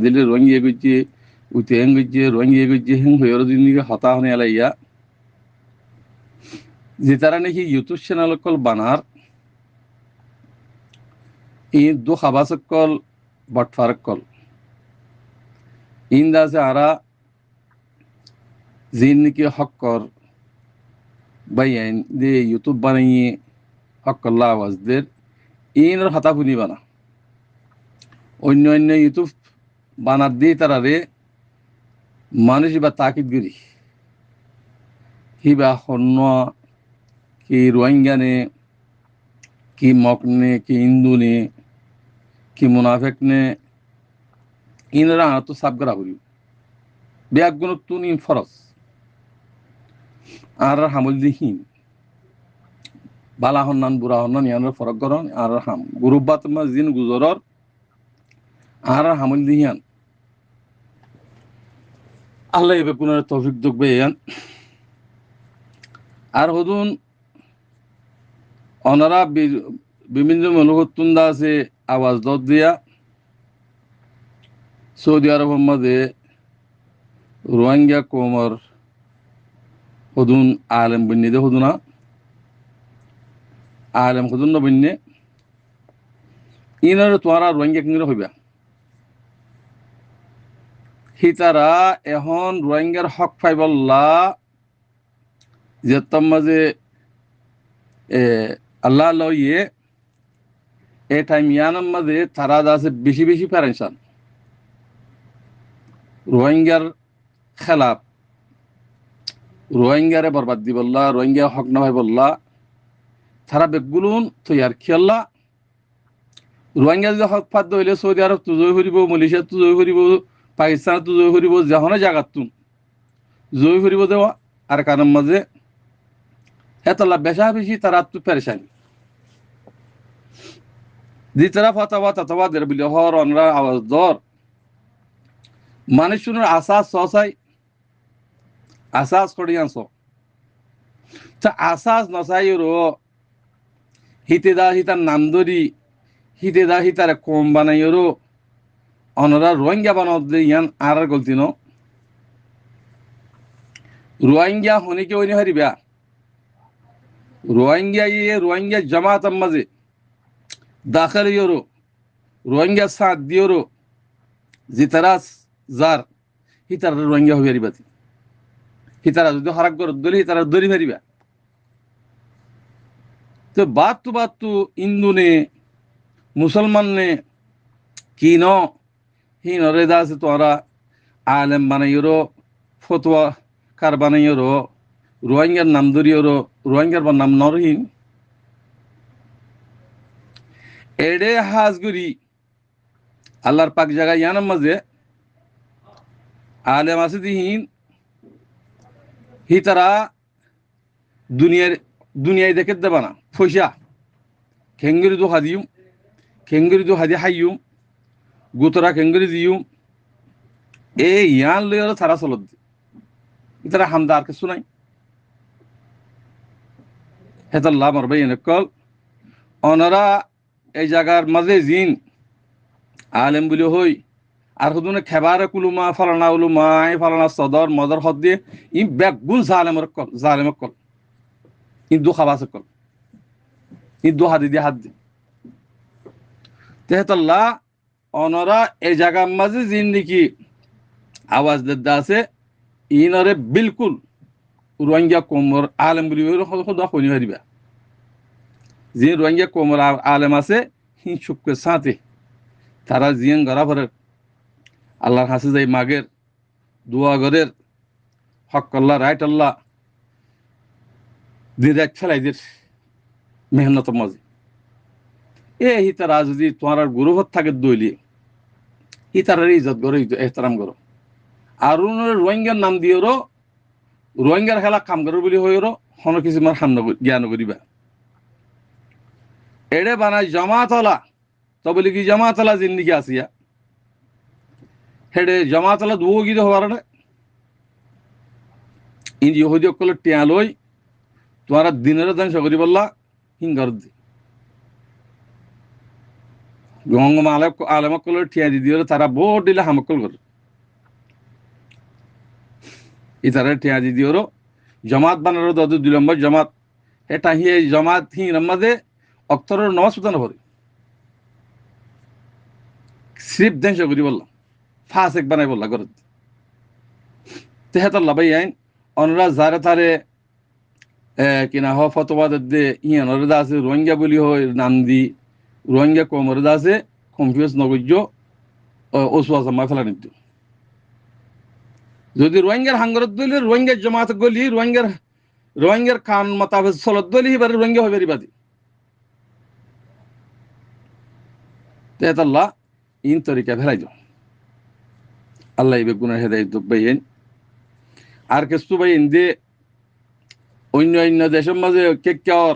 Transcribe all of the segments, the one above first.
দিলে রঙিয়ে গুজে উতে হেং গুজে রঙিয়ে গুজে হেং হয়ে দিনকে হতা হনে এলাইয়া যে তারা নাকি ইউটিউব চ্যানেল কল বানার ই দু খাবাসক কল বটফারক কল ইন্দা যে আরা জিন নাকি হক্কর বাইন যে ইউটিউব বানাইয়ে হক্কল্লা আওয়াজদের ইনের হতা শুনি বানা অন্য অন্য ইউটিউব বানার দিয়ে তারা রে মানুষ বা তাকিদ গিরি হিবা হন্য কি রোহিঙ্গা নে কি মক নে কি হিন্দু নে কি মুনাফেক নে ইনরা তো সাবগরা করি বেগুন তুন ইন ফরস আর হামল দিহীন বালা হন্নান বুড়া হন্নান ইয়ানোর ফরক গরন আর হাম গুরুবাত মা জিন গুজরর আর হামল দিহিয়ান আল্লাহ এবে কোনের তৌফিক দুকবে ইয়ান আর হদুন অনারা বিভিন্ন মনুহত্তুন্দা আছে আওয়াজ দত দিয়া সৌদি আরব মধ্যে রোহিঙ্গা কোমর হদুন আলেম বন্যে দে হদুনা আলেম হদুন না বন্যে ইনার তোয়ারা রোহিঙ্গা কিংরে হইবা হিতারা এখন রোহিঙ্গার হক পাইবল্লা যে মাঝে আল্লাহ লইয়ে এ টাইম ইয়ানার মাঝে তারা আছে বেশি বেশি প্যারেনশান রোহিঙ্গার খেলাপ রোহিঙ্গারে বরবাদ দি বললা রোহিঙ্গা হক না ভাই বললা তারা বেগুলুন তৈয়ার খেললা রোহিঙ্গা যদি হক ফাদ্য হইলে সৌদি আরব তুজই ফুরিব মালয়েশিয়া তুজই ফুরিব পাকিস্তান তুজই ফুরিব যখনে জায়গাত তুম জয় ফুরিব দেওয়া আর কারণ মাঝে হেতলা বেশা বেশি তারা তু পেরেশানি দি তারা ফাতাওয়া তাতাওয়া দের বিলে হর অনরা আওয়াজ দর মানুষের আসাস সসাই আসাস করিয়ান সো তা আসাস নসাইরো হিতেদা হিতার নাম ধরি হিতেদা হিতারে কম বানাইরো অনরা রোহিঙ্গা বানাতে ইয়ান আর গলতি ন রোহিঙ্গা হনিকে ওইনি হারিবা রোহিঙ্গা ইয়ে রোহিঙ্গা জামাত মাঝে দাখল ইয়োরো রোহিঙ্গা সাথ দিয়োরো জিতারাস জার হিতার রোহিঙ্গা হয়ে হারিবাতি হিতারা যদি হরাক গর দলি হিতারা দলি হারিবা তো বাত হিন্দু নে মুসলমান নে কি ন হি নরেদা আছে তোরা আলেম বানাইরো ফতোয়া কার বানাইরো রোহিঙ্গার নাম ধরিয়রো রোহিঙ্গার নাম নরহীন এডে হাজগুড়ি আল্লাহর পাক জায়গায় ইয়ানার মাঝে আলেম আছে দিহীন হি তারা দুনিয়ায় দেখে দেবা না পয়সা খেঙ্গিরি দু হাদিউম খেঙ্গিরি দু হাদি হাইয়ুম গুতরা খেঙ্গিরি দিউম এ ইয়ান লইয়ারো তারা চলত তারা হামদার কিছু নাই হেতাল্লাহ মারবাই এনেকল অনরা এই জায়গার মাঝে জিন আলেম বলি হই আর হুদুনে খেবারে কুলুমা ফালানা উলুমা ফালানা সদর মদর হদ দিয়ে ই বেগুন জালেমের কল ই দু খাবাস কল ই দু হাদি দিয়ে হাত দি তেহতাল্লাহ অনরা এই জায়গার মাঝে জিন নাকি আওয়াজ দেদা আছে ইনরে বিলকুল রোহিঙ্গা কোমর আলেম বলি খুদা শুনি হারিবা যে রোহিঙ্গা কোমর আলেম আছে হি চুপকে সাথে তারা জিয়ান গড়া ভরে আল্লাহর হাসে যাই মাগের দোয়া গরের হক আল্লাহ রাইট আল্লাহ দিন ছেলাইদের মেহনত মাঝে হি তারা যদি তোমার গুরুভত থাকে দইলি হি তার ইজ্জত করো এহতারাম করো আর রোহিঙ্গার নাম দিয়েরো রোহিঙ্গার খেলা কাম করো বলি হইরো হন কিছু মার হান্ন জ্ঞান করিবা এড়ে বানায় জমাতলা তো বলি কি জমাতলা জিন্দিগি আসিয়া হেডে জমাতলা দুও গিয়ে হওয়ার না ইন ইহুদি অকল টিয়া লই তোমার দিনের ধ্বংস করি বললা হিঙ্গার দি গঙ্গম আলেমকলের ঠিয়া দি দিয়ে তারা ভোট দিলে হামকল করে ই তারা ঠিয়া দি দিয়ে জমাত বানারো দু 2 নম্বর জমাত এটা হি জমাত হি নমাজে অক্তরের নমাজ পড়তে না পড়ে সিপ দেশ করি বললাম ফাসেক বানাই বললা করে তেহাতল্লা ভাই আইন অনরা যারে তারে কিনা হ ফতোয়া দে ইয়ান অরদা আছে রোহিঙ্গা বলি হয় নাম দি রোহিঙ্গা কম অরদা আছে কনফিউজ নগজ্য ওসুয়া জামা ফেলা নিত যদি রোহিঙ্গার হাঙ্গরত দলি রোহিঙ্গার জমাত গলি রোহিঙ্গার কান মোতাবেক চলত দলি এবারে রোহিঙ্গা হবে বাদি তেহাতল্লা ইন তরিকা ফেলাই যাও আল্লাহ ইবে গুনার হেদায়ত বাইন আর কিছু বাইন দে অন্য দেশের মাঝে কে কেওর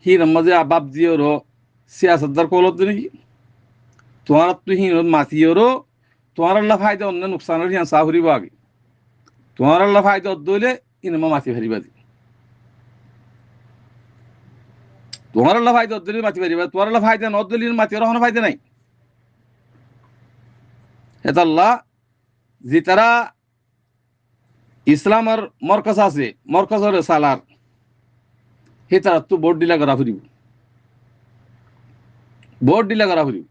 হির মাঝে আবাব দিওরো সিয়াসতদার কলত নাকি তোমার তো হিন মাতিওরো তোমার আল্লাহ ফায়দা অন্য নুকসানের হিয়ান সাহরিব আগে তোমার আল্লাহ ফায়দা দইলে ইনমা মাতি ফারিবা দি তোমার আল্লাহ ফায়দা দইলে মাতি ফারিবা তোমার আল্লাহ ফায়দা ন দইলে মাতি আর কোনো ফায়দা নাই এটা আল্লাহ যে তারা ইসলামের মরকজ আছে মরকজের সালার হে তারা তো ভোট দিলা করা ফুরিব ভোট দিলা করা ফুরিব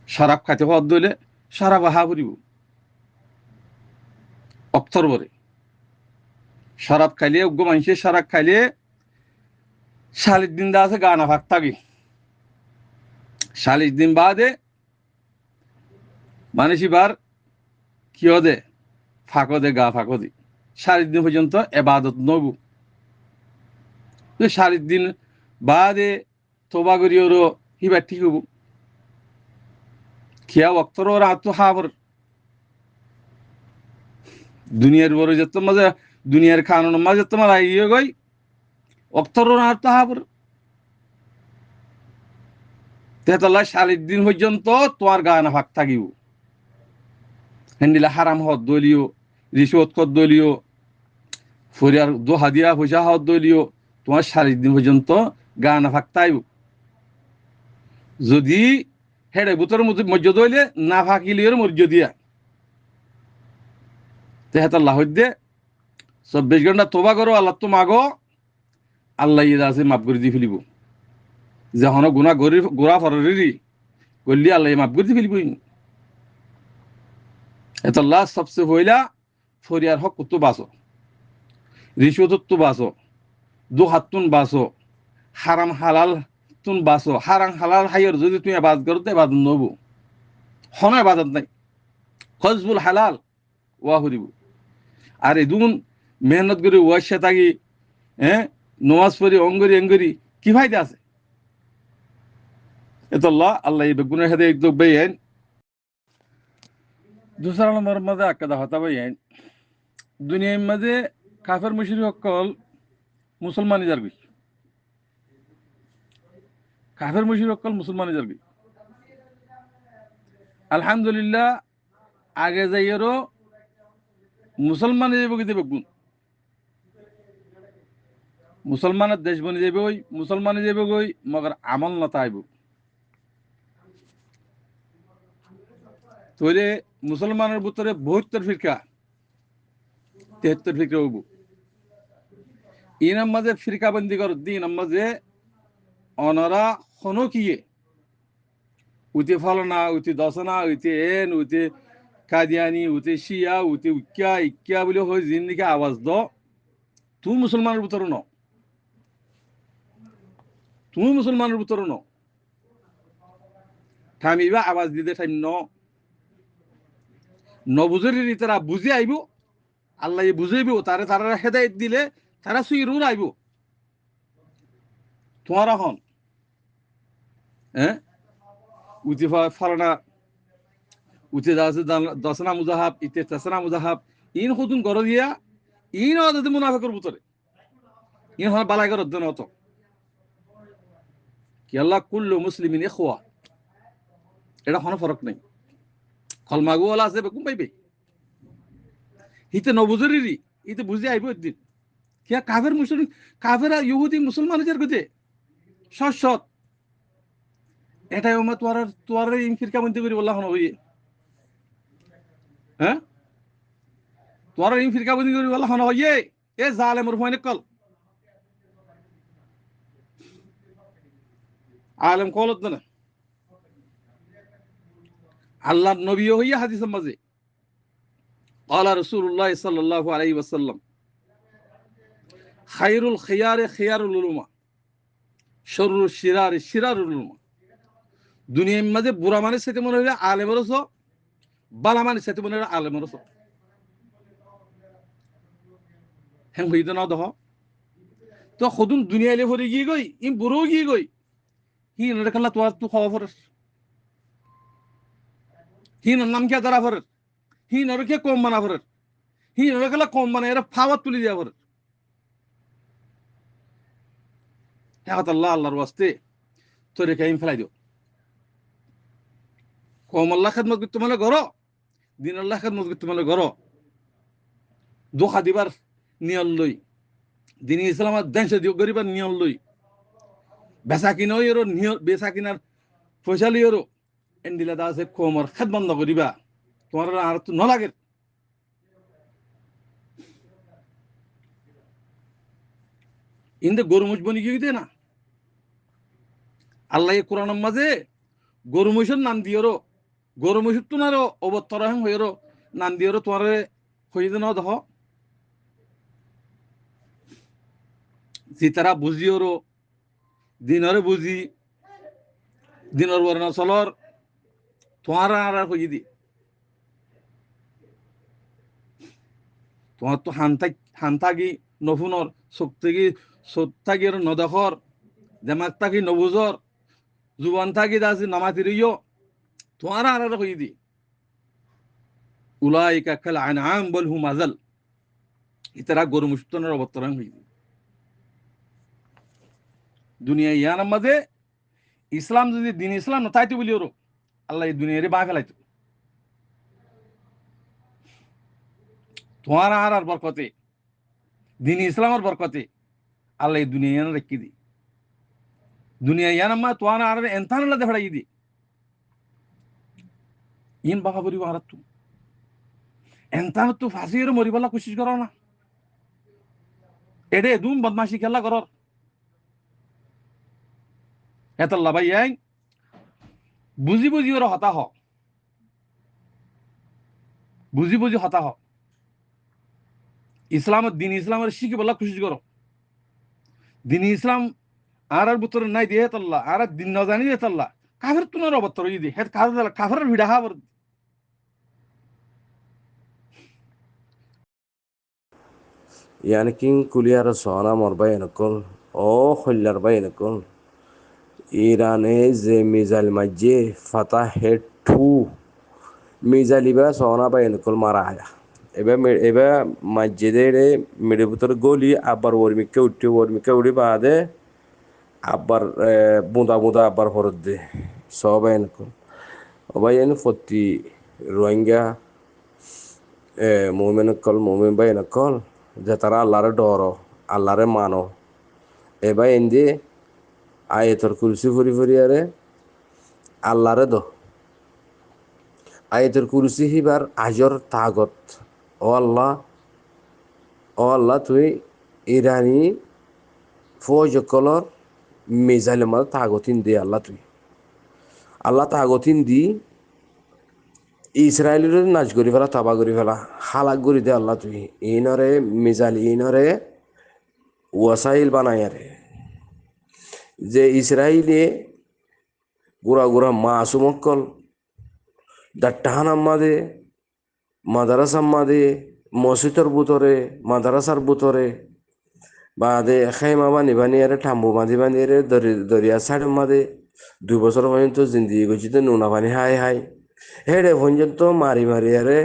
শরাব খাইতে হওয়ার দইলে শরাব হা ফুরিব অক্তর বরে শরাব খাইলে উগ্র মানুষের শরাব খাইলে 40 দিন দা আছে গানা ফাঁক থাকি 40 দিন বাদে মানুষ এবার কি দে ফাঁকো দে গা ফাঁকো দি 40 দিন পর্যন্ত এবাদত নব 40 দিন বাদে তোবা করি ওরও হিবার ঠিক হব খিয়া অক্তর ওর আত্ম হাবর দুনিয়ার বড় যেত মাঝে দুনিয়ার খানোর মাঝে তোমার আইয়ে গই অক্তর ওর আত্ম হাবর তেতলা 40 দিন পর্যন্ত তোমার গানা ফাঁক থাকিব হেন্ডিলা হারাম হদ দলীয় রিশোত কর দলীয় ফরিয়ার দো হাদিয়া পয়সা হদ দলীয় তোমার 40 দিন পর্যন্ত গানা ফাঁক তাইব যদি হেডে বুতর মর্যাদ হইলে না ফাঁকিলিওর মর্যাদিয়া তেহাতাল্লাহ হইদে 24 ঘন্টা তোবা করো আল্লাহ তো মাগো আল্লাহ ইদা আছে মাফ করে দি ফেলিব যখন গুণা গোড়া ফরি করলি আল্লাহ মাফ করে দি ফেলিব এতাল্লাহ সবচেয়ে হইলা ফরিয়ার হক তো বাঁচো রিশোত তো বাঁচো দু হাতুন বাঁচো হারাম হালাল তুন বাঁচো হারাম হালাল হাইয়ের যদি তুমি আবাদ করো তো আবাদ নবো হন আবাদত নাই খজবুল হালাল ওয়া হরিব আর এদুন মেহনত করে ওয়াশা থাকি নমাজ পড়ি অঙ্গরি অঙ্গরি কি ফায়দা আছে এতাল্লাহ আল্লাহ এই বেগুনের সাথে একদম বেয়েন दूसरा नंबर मजे आकदा होता भाई दुनिया मजे काफिर मुशरिक সকল মুসলমানি জারবি কাফির মুশরিক সকল মুসলমানি জারবি আলহামদুলিল্লাহ আগে যাইয়েরও মুসলমানি যাইব কি দেবে গুণ মুসলমানের দেশ বনি যাইব ওই মুসলমানি যাইব গই মগর আমল না তাইব তোরে মুসলমানের ভিতরে 72 ফিরকা 73 ফিরকা হইব এই নামাজে ফিরকা বন্দি কর দিন নামাজে অনরা হনো কিয়ে উতি ফলনা উতি দশনা উতি এন উতি কাদিয়ানি উতি শিয়া উতি উক্কা ইক্কা বলে হয় জিন্দিকে আওয়াজ দ তুই মুসলমানের ভিতরে ন তুমি মুসলমানের ভিতরে ন থামিবা আওয়াজ দিতে টাইম নবুজের তারা বুঝে আইব আল্লাহ বুঝাইব তারা হেদায়ত দিলে তারা সুই রুর আইব তোমার হন উতি ফলনা উতি দশনা মুজাহাব ইতে তেসনা মুজাহাব ইন খুতুন গর দিয়া ইন আদতে মুনাফিকের ভিতরে ইন হন বালাই গর দেন হতো কি আল্লাহ কুল্লু মুসলিমিন ইখওয়া এটা কোনো ফরক নাই কলমাগু ওলা আছে বেকুম পাইবে হিতে নবুজরিরি ইতে বুঝে আইব একদিন কিয়া কাফের মুসলিম কাফেরা ইহুদি মুসলমান যার গতে সৎ এটাই আমার তোয়ার ইন ফিরকা বন্ধ করি বললা হন হইয়ে, হ্যাঁ তোয়ার ইন ফিরকা বন্ধ করি বললা হন হইয়ে এ জালেমর ফয়নে কল আলেম কলত না আল্লাহর নবীও হইয়া হাদিসের মাঝে قال رسول الله صلى الله عليه وسلم خير الخيار خيار العلماء شر الشرار شرار العلماء দুনিয়ার মাঝে বুড়া মানুষ সাথে মনে হইলে আলেমের রস, বালা মানুষ সাথে মনে হইলে আলেমের রস। হ্যাঁ হইত না দেখ তো সদুন দুনিয়া এলে ভরে গিয়ে গই ইম বুড়ো গিয়ে গই হি নেখাল্লা তোর তো খাওয়া ফরস হি নাম কে দাঁড়া ফরস হি নরকে কম বানা ফরস হি নরকেলা কম বানা এরা ফাওয়াত তুলি দেওয়া ফরস। হ্যাঁ আল্লাহ আল্লাহর ওয়াস্তে তোরে কাইম ফেলাই দিও কম আল্লাহ খেদমত করতে মানে গড় দিন আল্লাহ খেদমত করতে মানে গড় দোহা দিবার নিয়ল লই দিন ইসলামের দেশ গরিবার নিয়ল লই বেচা কিনাও এরো বেচা কিনার পয়সা লিওরো এন দিলা দা আছে কমর খেদমত নকরিবা তোমার আর তো নলাগে ইন্দে গরু মুজ বনি গিয়ে দে না আল্লাহ কোরআনের মাঝে গরু মহিষের নাম দিয়েরো গরু মহিষের তো না অবতর হয়েরো নাম দিয়েরো তোমার হয়ে না দেখ যে তারা বুঝিওরো দিনরে বুঝি দিনের বর্ণা চলর তোমার আর হয়ে দি তোমার তো হান্তাগি নফুনর শক্তি সত্যাগি নদখর দেমাগ থাকি নবুজর জুবান থাকি দাসি নামাতি রইও তোমার আর হয়ে দি উলাইকা কাল আনআম বল হুম আযাল ইতারা গরু মুস্তনের অবতরণ হয়ে দি দুনিয়া ইয়ার মাঝে ইসলাম যদি দিন ইসলাম নতাইতে বলি ওর আল্লাহ এই দুনিয়ারে বা ফেলাইতো তোমার আর বরকতে দিন ইসলামের বরকতে আল্লাহ এই দুনিয়া রেখে দি দুনিয়া ইয়ানাম্মা তোমার আর এনতান আল্লাহ ফেলাই দি ইন বাবা বলি আর তু এনতান তো ফাঁসির মরিবালা কোশিশ করো না এডে দুম বদমাশি খেলা করর এতল্লা ভাই এই বুঝি বুঝি ওর হতা হ বুঝি বুঝি হতা হ ইসলামের দিন ইসলামের শিখে বলা কোশিশ করো দিন ইসলাম আর বুতর নাই দিয়ে তল্লা আর দিন ন জানি দিয়ে তল্লা কাফের তুনার অবতর দি হেত কাফের ভিড়া হাবর yani kin kuliyara soana morbay enokol o hollar bay enokol irane je mizal majje fatah hetu mizal iba soana bay enokol mara aya ebe majjede mede butor goli abar wormike utti baade abar buda buda abar horodde soba enokol obay en foti rohingya mu'min bay enokol যে তারা আল্লাহরে ডর আল্লাহরে মানো এবার এন্দি আয়তর কুরসি ফুরি ফুরি আরে আল্লাহরে দ আয়তর কুরসি হিবার আজর তাগত ও আল্লাহ তুই ইরানি ফৌজ কলর মিজাইল মাল তাগতিন দে আল্লাহ তাগতিন দি ইসরায়েলের নাচ করি ফেলা তাবা করি ফেলা হালাক করি দে আল্লাহ তুই ইনরে মিজাইল ইনরে ওয়াসাইল বানাই আরে যে ইসরায়েলে গুড়া গুড়া মাসুমক্কল দাট্টাহান আম্মাদে মাদারাস আম্মাদে মসজিদর বুতরে মাদারাসার বুতরে বাদে খাইমা বানি বানি আরে ঠাম্বু বাঁধি বাঁধি আরে দরিয়া সাইড মাদে 2 বছর পর্যন্ত জিন্দিগি গেছিতে নুনা পানি হাই হাই হেডে পর্যন্ত মারি মারি আরে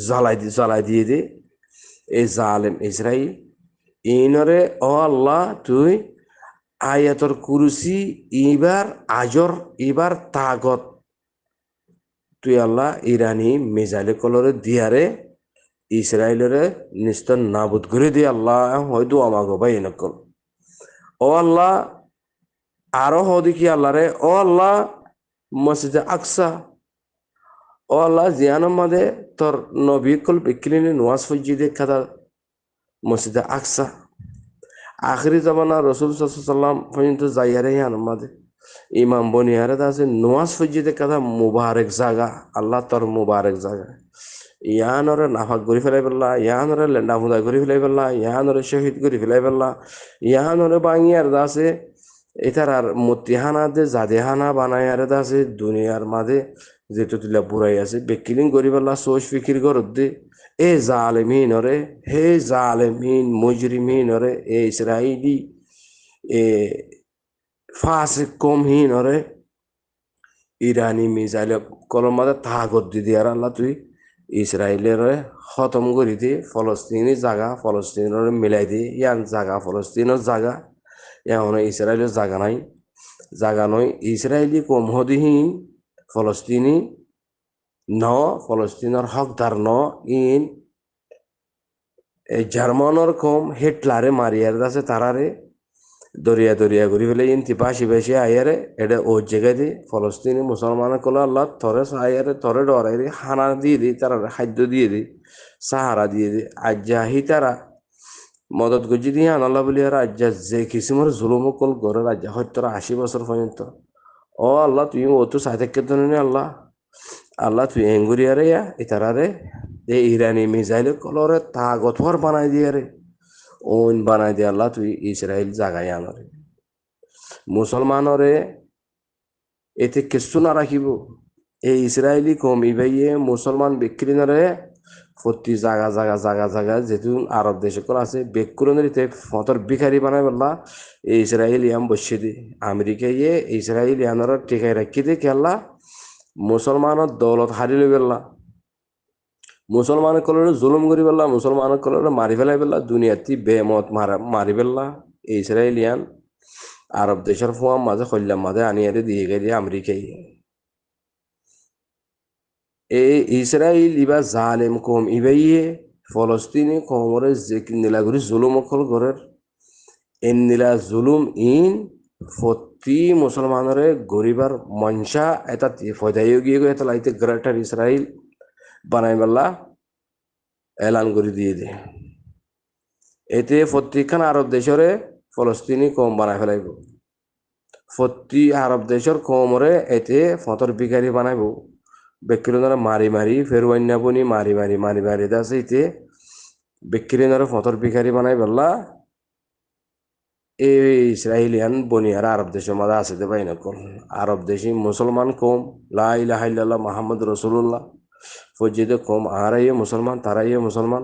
জ্বালাই দিয়ে দে এই জালেম ইসরাইল ইনরে ও আল্লাহ তুই আয়াতর কুরসি এবার আজর এবার তাগত তুই আল্লাহ ইরানি মিজাইল কলরে দিয়ারে ইসরায়েলরে নিস্তর নাবুদ করে দিয়ে আল্লাহ হয়তো আমাগো ভাই নকল ও আল্লাহ আরো হদি কি আল্লাহ রে ও আল্লাহ মসজিদে আকসা ও আল্লাহ জিয়ানো মাদে তোর নবী কল বিক্রিনি নোয়াজ ফজিদে খাদা মসজিদে আকসা আখরি জমানা রসুল সাল্লাম পর্যন্ত যাইয়ারে ইয়ান মাদে ইমাম বনিয়ারে আছে নোয়াজ ফজিদে কাদা মুবারক জাগা আল্লাহ তোর মুবারক জাগা ইয়ানরে নাফাক ঘুরি ফেলাই পেলা ইয়ানরে লেন্ডা ফুদা ঘুরি ফেলাই পেলা ইয়ানরে শহীদ ঘুরি ফেলাই পেলা ইয়ানরে বাঙিয়ার দাসে এটার আর মতিহানা দে জাদেহানা বানায়ারে দাসে দুনিয়ার মাঝে যেটা তুলা বুড়াই আছে বেকিলিং করি পেলা সোচ ফিকির করত দে এ জালেমিন রে হে জালেমিন মুজরিমিন রে এ ইসরাইলি এ ফাসিক কম হিন রে ইরানি মিসাইল কলমাদে তাহাগত দি দিয়ার আল্লাহ তুই ইসরায়েলের খতম করি দি ফলস্তিনি জাগা ফলস্তিনের মিলাই দি ইয়ান জাগা ফলস্তিনের জাগা এখন ইসরায়েলের জাগা নাই জাগা নয় ইসরায়েলি কম হদিহীন ফলস্তিনি ন ফলস্তিনের হকদার ন ইন জার্মানর কম হিটলারে মারিয়ার আছে তারারে দরিয়া দরিয়া ঘুরি ফেলে ইনতি বাসি বাসি আয়ারে এটা ও জায়গায় দি ফলস্তিনি মুসলমান কল আল্লাহ থরে আয়ারে থরে ডরাই দি খানা দিয়ে দি তারা খাদ্য দিয়ে দি সাহারা দিয়ে দি আজ্জাহি তারা মদত গজি দিয়ে আনাল্লাহ বলি আর আজ্জা যে কিসিমর জুলুম কল গড়ে রাজ্যা হয়তো 80 বছর পর্যন্ত ও আল্লাহ তুই ও তো সাথে কেতন আল্লাহ আল্লাহ তুই এঙ্গুরিয়ারে ইয়া ইতারারে এই ইরানি মিসাইল কলরে তাগতর বানাই দিয়ে রে ওন বানাই দিয়ে আল্লাহ তুই ইসরায়েল জাগাই আনরে মুসলমানরে এতে কিছু না রাখিব এই ইসরায়েলি কম ইবাইয়ে মুসলমান বিক্রি নরে প্রতি জাগা জাগা জাগা জাগা যেহেতু আরব দেশে করা আছে বেকুরনিতে ফতর বিখারি বানাই বললা এই ইসরায়েলিয়াম বসে দি আমেরিকা ইয়ে ইসরায়েলিয়ানর টিকাই রাখি দে কেল্লা মুসলমানের দৌলত হারি লই বেল্লা মুসলমানের কলরে জুলুম করি পেলা মুসলমানের কলরে মারি ফেলাই পেলা দুনিয়াতি বেমত মারি পেলা ইসরায়েলিয়ান আরব দেশের ফুয়াম মাঝে কল্যাণ মাঝে আনিয়ারে দিয়ে গেছে আমেরিকাই এই ইসরায়েল ইবা জালেম কম ইবাইয়ে ফলস্তিনি কমরে যে নীলাগুড়ি জুলুম অকল ঘরের এন নীলা জুলুম ইন ফতি মুসলমানরে গরিবার মনসা এটা ফদাইও গিয়ে এটা লাইতে গ্রেটার ইসরায়েল বানাই পেলা এলান করে দিয়ে দে এতে প্রত্যেকখান আরব দেশরে ফলস্তিনি কম বানাই ফেলাইব প্রতি আরব দেশের কমরে এতে ফতর বিকারি বানাইব বেকিরনারা মারি মারি ফেরওয়ান্যা বনি মারি মারি মারি মারি দাসে এতে বেকিরনারা ফতর বিকারি বানাই বললা এই ইসরায়েলিয়ান বনিয়ার আরব দেশের মাঝে আছে দে বাইনা কল আরব দেশি মুসলমান কম লা ইলাহা ইল্লাল্লাহ মুহাম্মদ রাসূলুল্লাহ ফজিদে কম আরাইয়ে মুসলমান তারাইয়ে মুসলমান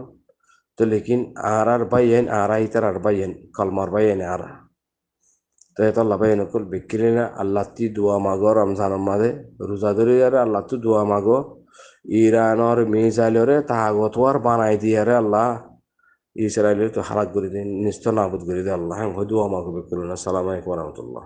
তো লেকিন আর বাইয়েন আরাই তার আর বাইয়েন কলমার বাইয়েন আরা তো এটা আল্লাহ বাইয়েন কল বিক্রি না আল্লাহ তি দোয়া মাগো রমজানের মাঝে রোজা ধরে আরে আল্লাহ তু দোয়া মাগো ইরানর মিসাইলরে তাগতওয়ার বানাই দিয়ে আরে আল্লাহ ইসরায়েলের তো হালাক করে দিন নিশ্চয় নাবুদ করে দে আল্লাহ হ্যাঁ দোয়া মাগো বিক্রি না সালাম আলাইকুম রহমতুল্লাহ